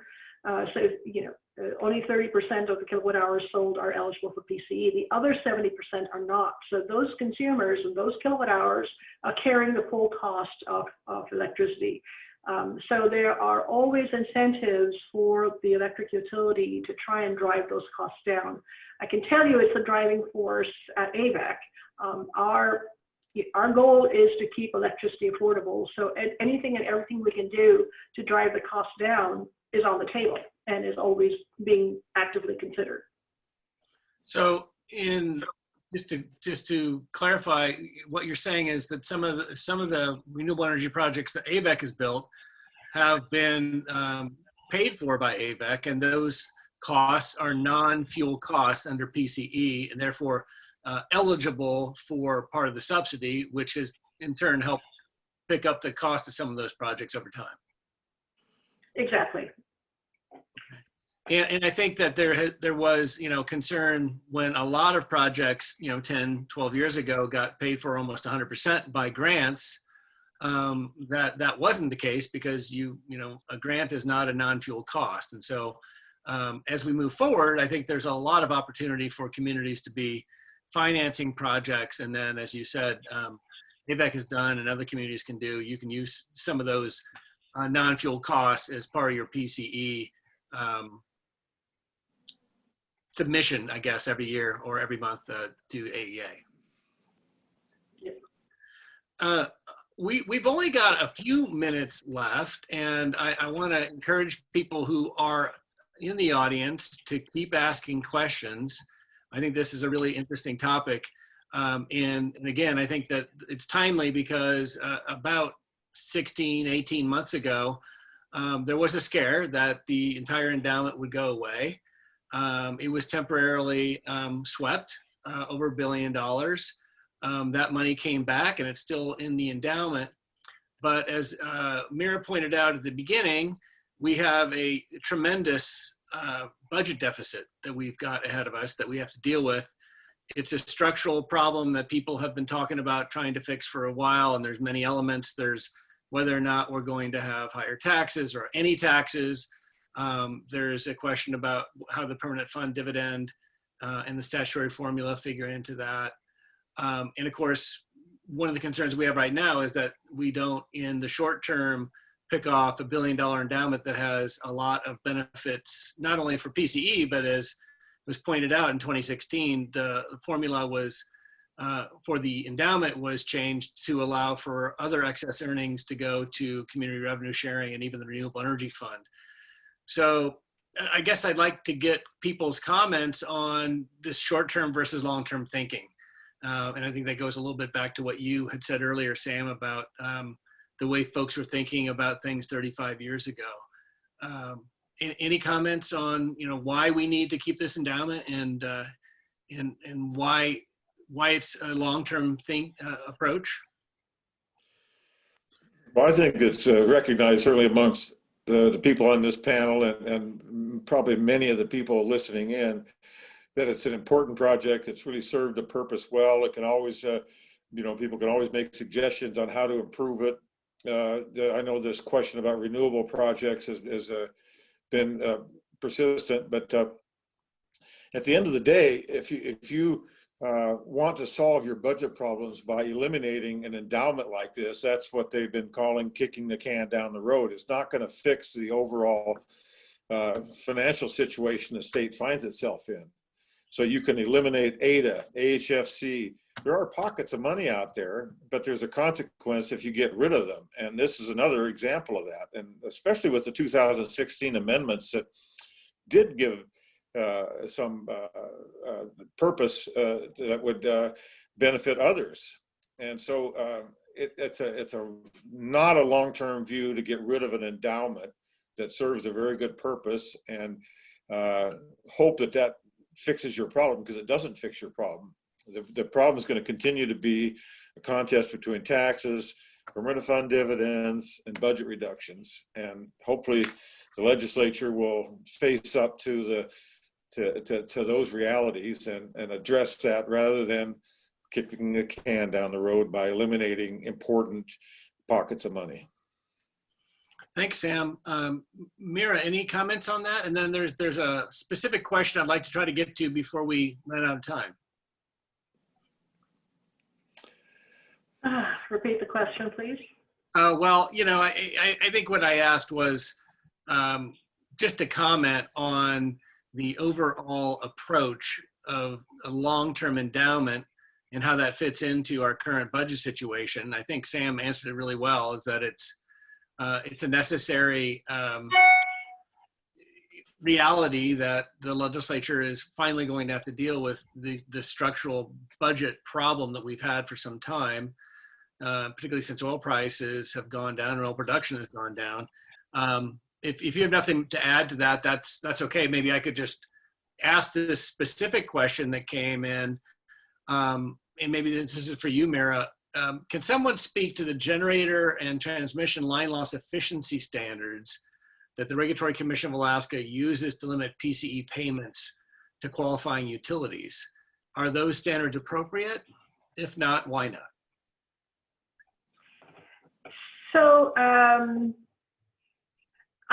B: Only 30% of the kilowatt hours sold are eligible for PCE. The other 70% are not. So those consumers and those kilowatt hours are carrying the full cost of electricity. So there are always incentives for the electric utility to try and drive those costs down. I can tell you it's a driving force at AVEC. Our goal is to keep electricity affordable. So anything and everything we can do to drive the cost down is on the table and is always being actively considered.
C: So just to clarify, what you're saying is that some of the renewable energy projects that AVEC has built have been paid for by AVEC, and those costs are non-fuel costs under PCE, and therefore eligible for part of the subsidy, which has in turn helped pick up the cost of some of those projects over time.
B: Exactly.
C: And I think that there was, concern when a lot of projects, 10, 12 years ago got paid for almost 100% by grants, that wasn't the case because a grant is not a non-fuel cost. And so as we move forward, I think there's a lot of opportunity for communities to be financing projects. And then, as you said, AVEC has done and other communities can do, you can use some of those non-fuel costs as part of your PCE submission, I guess, every year or every month to AEA.
B: Yeah.
C: We've only got a few minutes left, and I want to encourage people who are in the audience to keep asking questions. I think this is a really interesting topic. And again, I think that it's timely because about 16, 18 months ago, there was a scare that the entire endowment would go away. It was temporarily swept over $1 billion. That money came back and it's still in the endowment. But as Meera pointed out at the beginning, we have a tremendous budget deficit that we've got ahead of us that we have to deal with. It's a structural problem that people have been talking about trying to fix for a while, and there's many elements. There's whether or not we're going to have higher taxes or any taxes. There's a question about how the permanent fund dividend and the statutory formula figure into that. And of course, one of the concerns we have right now is that we don't, in the short term, pick off $1 billion endowment that has a lot of benefits, not only for PCE, but as was pointed out in 2016, the formula was for the endowment was changed to allow for other excess earnings to go to community revenue sharing and even the Renewable Energy Fund. So I guess I'd like to get people's comments on this short-term versus long-term thinking. And I think that goes a little bit back to what you had said earlier, Sam, about the way folks were thinking about things 35 years ago. Any comments on, you know, why we need to keep this endowment and why it's a long-term approach?
D: Well, I think it's recognized certainly amongst the people on this panel and probably many of the people listening in that it's an important project. It's really served the purpose well. It can always, you know, people can always make suggestions on how to improve it. I know this question about renewable projects has been persistent, but at the end of the day, if you want to solve your budget problems by eliminating an endowment like this, that's what they've been calling kicking the can down the road. It's not going to fix the overall financial situation the state finds itself in. So you can eliminate ADA, AHFC. There are pockets of money out there, but there's a consequence if you get rid of them. And this is another example of that. And especially with the 2016 amendments that did give some purpose that would benefit others. And so it's not a long-term view to get rid of an endowment that serves a very good purpose and hope that fixes your problem, because it doesn't fix your problem. The problem is going to continue to be a contest between taxes, permanent fund dividends, and budget reductions. And hopefully the legislature will face up to those realities and address that rather than kicking the can down the road by eliminating important pockets of money.
C: Thanks, Sam. Meera, any comments on that? And then there's a specific question I'd like to try to get to before we run out of time.
B: Repeat the question, please.
C: Well, you know, I think what I asked was just to comment on the overall approach of a long-term endowment and how that fits into our current budget situation. I think Sam answered it really well, is that it's a necessary reality that the legislature is finally going to have to deal with the structural budget problem that we've had for some time, particularly since oil prices have gone down and oil production has gone down. If you have nothing to add to that, that's okay. Maybe I could just ask this specific question that came in, and maybe this is for you, Meera. Can someone speak to the generator and transmission line loss efficiency standards that the Regulatory Commission of Alaska uses to limit PCE payments to qualifying utilities? Are those standards appropriate? If not, why not?
B: So I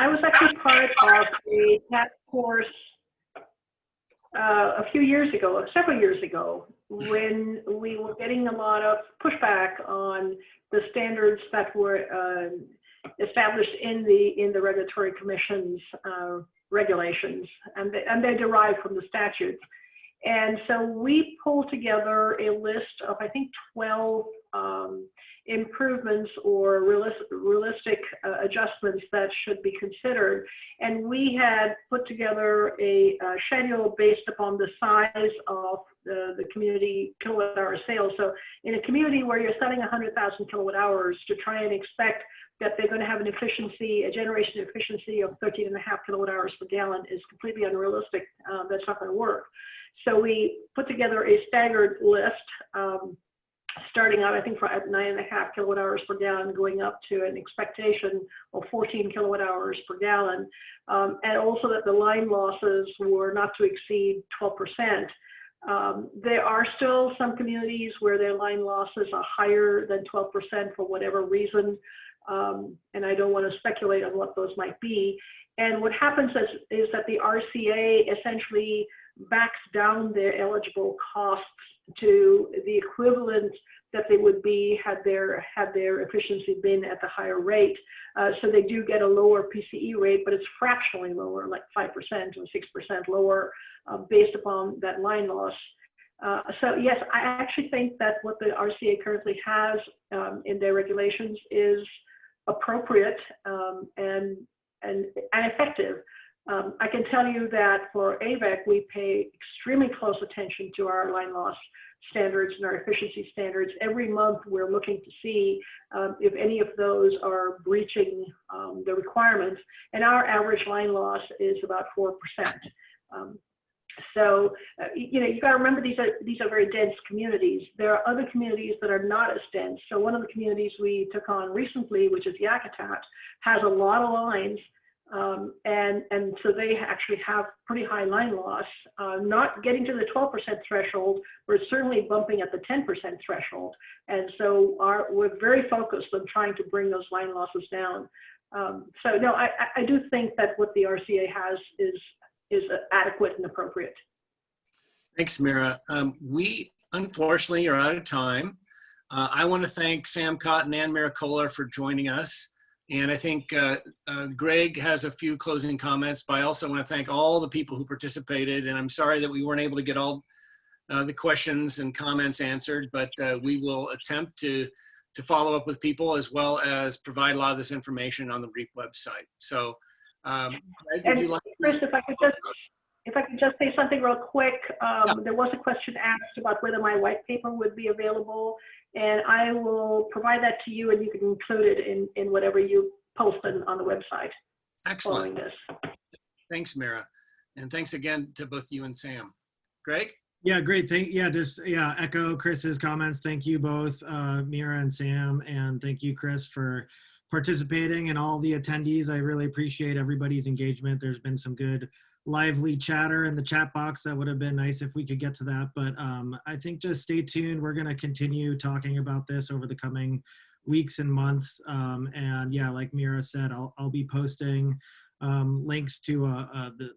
B: was actually part of a task force a few years ago, several years ago, when we were getting a lot of pushback on the standards that were established in the Regulatory Commission's regulations, and they derive from the statutes. And so we pulled together a list of, I think, 12 improvements or realistic adjustments that should be considered. And we had put together a schedule based upon the size of the community kilowatt hour sales. So in a community where you're selling 100,000 kilowatt hours, to try and expect that they're going to have an efficiency, a generation efficiency of 13.5 kilowatt hours per gallon is completely unrealistic. That's not going to work. So we put together a staggered list, starting out, I think, at 9.5 kilowatt hours per gallon, going up to an expectation of 14 kilowatt hours per gallon, and also that the line losses were not to exceed 12%. There are still some communities where their line losses are higher than 12% for whatever reason. and I don't want to speculate on what those might be. And what happens is that the RCA essentially backs down their eligible costs to the equivalent that they would be had their efficiency been at the higher rate. So they do get a lower PCE rate, but it's fractionally lower, like 5% or 6% lower based upon that line loss. So yes, I actually think that what the RCA currently has in their regulations is appropriate and effective. I can tell you that for AVEC, we pay extremely close attention to our line loss standards and our efficiency standards. Every month, we're looking to see if any of those are breaching the requirements, and our average line loss is about 4%. So, you know, you got to remember these are very dense communities. There are other communities that are not as dense. So one of the communities we took on recently, which is Yakutat, has a lot of lines, and so they actually have pretty high line loss, not getting to the 12% threshold, but certainly bumping at the 10% threshold. And so we're very focused on trying to bring those line losses down. So no, I do think that what the RCA has is adequate and appropriate.
C: Thanks, Meera. We unfortunately are out of time. I want to thank Sam Cotten and Meera Kohler for joining us. And I think Greg has a few closing comments, but I also want to thank all the people who participated. And I'm sorry that we weren't able to get all the questions and comments answered, but we will attempt to follow up with people as well as provide a lot of this information on the REAP website. So, Greg, would you like to—
B: Chris, if I could just say something real quick. There was a question asked about whether my white paper would be available, and I will provide that to you, and you can include it in whatever you post on the website.
C: Excellent.
B: Following this.
C: Thanks, Meera. And thanks again to both you and Sam. Greg?
A: Yeah, great. Echo Chris's comments. Thank you both, Meera and Sam, and thank you, Chris, for participating, and all the attendees. I really appreciate everybody's engagement. There's been some good lively chatter in the chat box. That would have been nice if we could get to that, but I think just stay tuned. We're going to continue talking about this over the coming weeks and months. And yeah, like Meera said, I'll be posting links to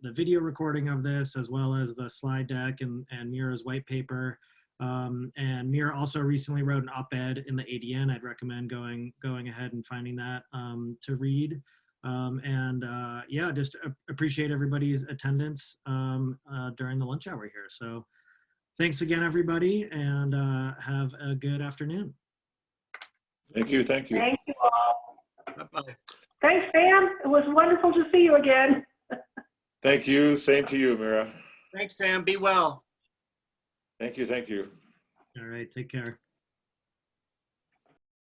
A: the video recording of this, as well as the slide deck and Meera's white paper. And Meera also recently wrote an op-ed in the ADN. I'd recommend going ahead and finding that to read. Yeah, just appreciate everybody's attendance during the lunch hour here. So thanks again, everybody, and have a good afternoon.
D: Thank you. Thank you.
B: Thank you all.
C: Bye-bye.
B: Thanks, Sam. It was wonderful to see you again.
D: Thank you. Same to you, Meera.
C: Thanks, Sam. Be well.
D: Thank you. Thank you.
A: All right, take care.